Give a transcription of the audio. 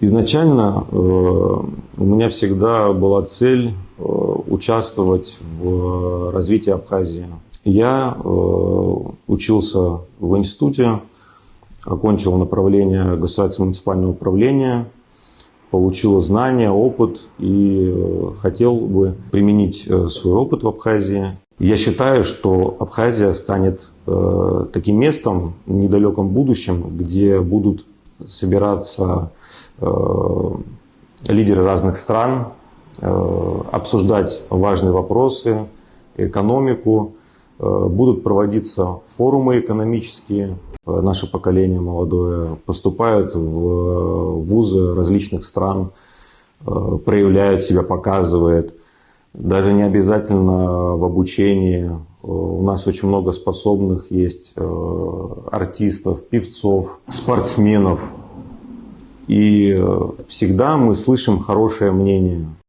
Изначально у меня всегда была цель участвовать в развитии Абхазии. Я учился в институте, окончил направление государственного муниципального управления, получил знания, опыт и хотел бы применить свой опыт в Абхазии. Я считаю, что Абхазия станет таким местом в недалеком будущем, где будут собираться лидеры разных стран, обсуждать важные вопросы, экономику, будут проводиться форумы экономические. Наше поколение молодое поступает в вузы различных стран, проявляет себя, показывает. Даже не обязательно в обучении. У нас очень много способных есть артистов, певцов, спортсменов. И всегда мы слышим хорошее мнение.